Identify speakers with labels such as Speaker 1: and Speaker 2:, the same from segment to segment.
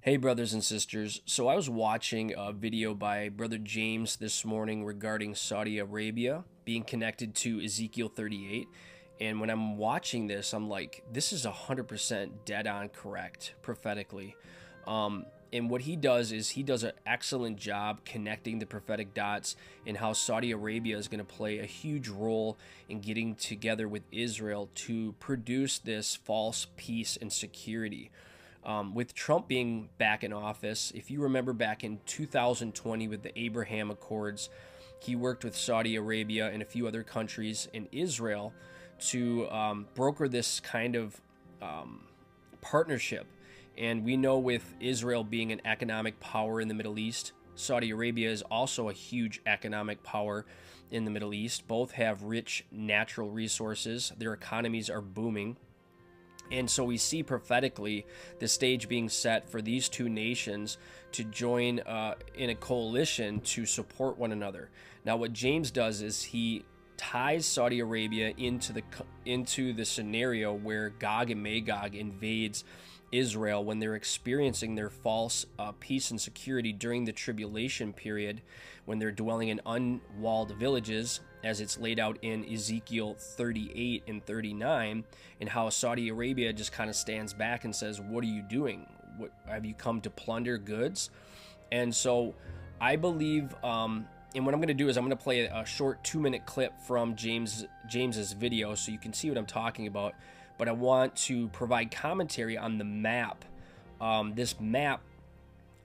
Speaker 1: Hey, brothers and sisters. So I was watching a video by Brother James this morning regarding Saudi Arabia being connected to Ezekiel 38. And when I'm watching this, I'm like, this is 100% dead on correct prophetically. And what he does is he does an excellent job connecting the prophetic dots and how Saudi Arabia is going to play a huge role in getting together with Israel to produce this false peace and security. With Trump being back in office, if you remember back in 2020 with the Abraham Accords, he worked with Saudi Arabia and a few other countries in Israel to broker this kind of partnership. And we know with Israel being an economic power in the Middle East, Saudi Arabia is also a huge economic power in the Middle East. Both have rich natural resources. Their economies are booming. And so we see prophetically the stage being set for these two nations to join in a coalition to support one another. Now, what James does is he ties Saudi Arabia into the scenario where Gog and Magog invades Israel when they're experiencing their false peace and security during the tribulation period, when they're dwelling in unwalled villages, as it's laid out in Ezekiel 38 and 39, and how Saudi Arabia just kind of stands back and says, what are you doing? What, have you come to plunder goods? And so I believe, and what I'm going to do is I'm going to play a short 2-minute clip from James's video so you can see what I'm talking about. But I want to provide commentary on the map. This map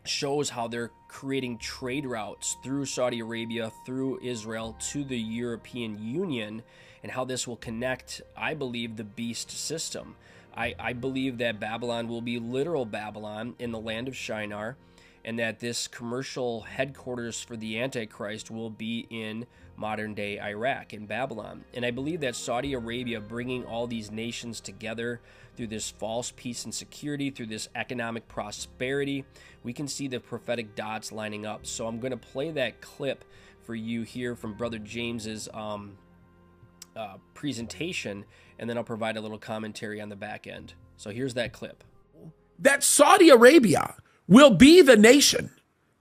Speaker 1: shows how they're creating trade routes through Saudi Arabia, through Israel, to the European Union, and how this will connect, I believe, the beast system. I believe that Babylon will be literal Babylon in the land of Shinar, and that this commercial headquarters for the Antichrist will be in modern-day Iraq, in Babylon. And I believe that Saudi Arabia bringing all these nations together through this false peace and security, through this economic prosperity, we can see the prophetic dots lining up. So I'm going to play that clip for you here from Brother James's presentation, and then I'll provide a little commentary on the back end. So here's that clip.
Speaker 2: That Saudi Arabia will be the nation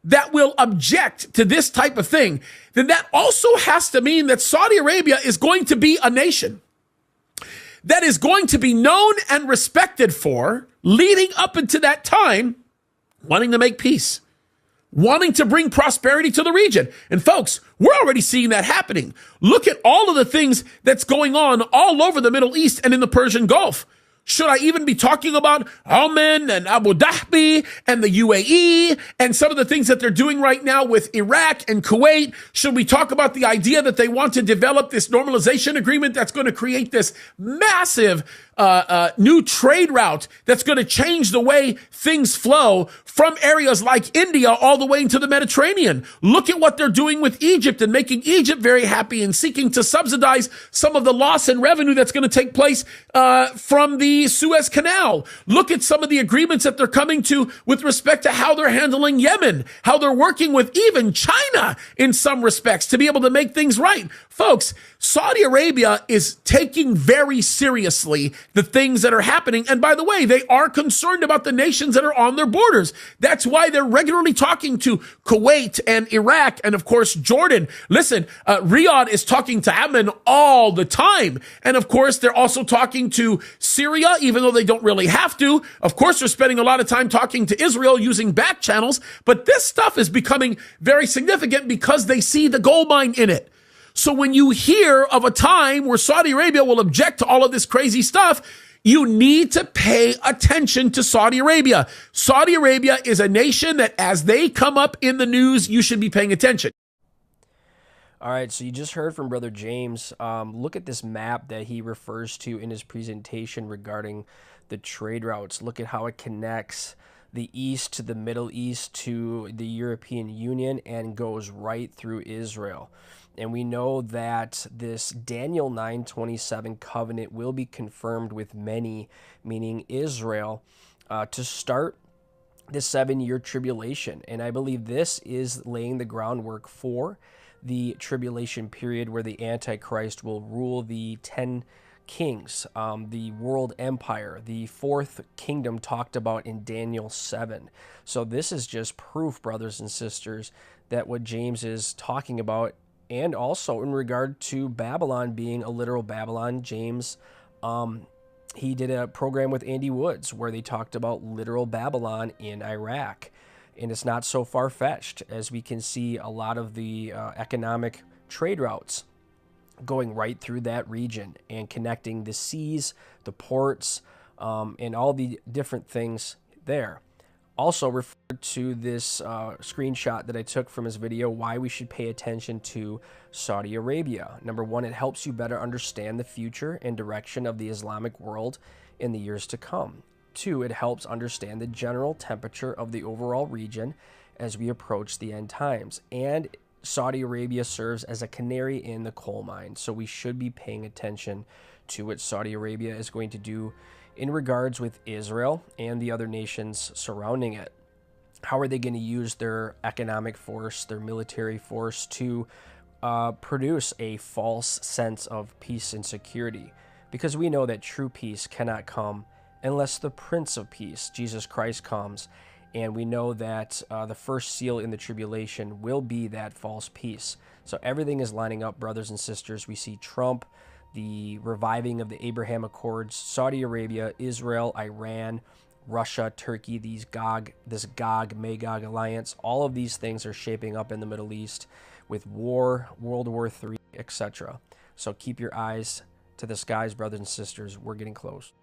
Speaker 2: that will object to this type of thing, then that also has to mean that Saudi Arabia is going to be a nation that is going to be known and respected for, leading up into that time, wanting to make peace, wanting to bring prosperity to the region. And folks, we're already seeing that happening. Look at all of the things that's going on all over the Middle East and in the Persian Gulf. Should I even be talking about Oman and Abu Dhabi and the UAE and some of the things that they're doing right now with Iraq and Kuwait? Should we talk about the idea that they want to develop this normalization agreement that's going to create this massive new trade route that's going to change the way things flow from areas like India all the way into the Mediterranean? Look at what they're doing with Egypt and making Egypt very happy and seeking to subsidize some of the loss in revenue that's going to take place from the Suez Canal. Look at some of the agreements that they're coming to with respect to how they're handling Yemen, how they're working with even China in some respects to be able to make things right. Folks, Saudi Arabia is taking very seriously the things that are happening. And by the way, they are concerned about the nations that are on their borders. That's why they're regularly talking to Kuwait and Iraq and, of course, Jordan. Listen, Riyadh is talking to Amman all the time. And, of course, they're also talking to Syria, even though they don't really have to. Of course, they're spending a lot of time talking to Israel using back channels. But this stuff is becoming very significant because they see the gold mine in it. So when you hear of a time where Saudi Arabia will object to all of this crazy stuff, you need to pay attention to Saudi Arabia. Saudi Arabia is a nation that as they come up in the news, you should be paying attention.
Speaker 1: All right, so you just heard from Brother James. Look at this map that he refers to in his presentation regarding the trade routes. Look at how it connects the East to the Middle East to the European Union and goes right through Israel. And we know that this Daniel 9:27 covenant will be confirmed with many, meaning Israel, to start the 7-year tribulation. And I believe this is laying the groundwork for the tribulation period where the Antichrist will rule the 10 kings, the world empire, the fourth kingdom talked about in Daniel 7. So this is just proof, brothers and sisters, that what James is talking about, and also in regard to Babylon being a literal Babylon, James, he did a program with Andy Woods where they talked about literal Babylon in Iraq. And it's not so far-fetched, as we can see a lot of the economic trade routes going right through that region and connecting the seas, the ports, and all the different things there. Also referred to this screenshot that I took from his video, why we should pay attention to Saudi Arabia. Number one, it helps you better understand the future and direction of the Islamic world in the years to come. Two, it helps understand the general temperature of the overall region as we approach the end times. And Saudi Arabia serves as a canary in the coal mine. So we should be paying attention to what Saudi Arabia is going to do in regards with Israel and the other nations surrounding it. How are they going to use their economic force, their military force to produce a false sense of peace and security? Because we know that true peace cannot come unless the Prince of Peace, Jesus Christ, comes. And we know that the first seal in the tribulation will be that false peace. So everything is lining up, brothers and sisters. We see Trump, the reviving of the Abraham Accords, Saudi Arabia, Israel, Iran, Russia, Turkey, this Gog-Magog alliance. All of these things are shaping up in the Middle East with war, World War III, etc. So keep your eyes to the skies, brothers and sisters. We're getting close.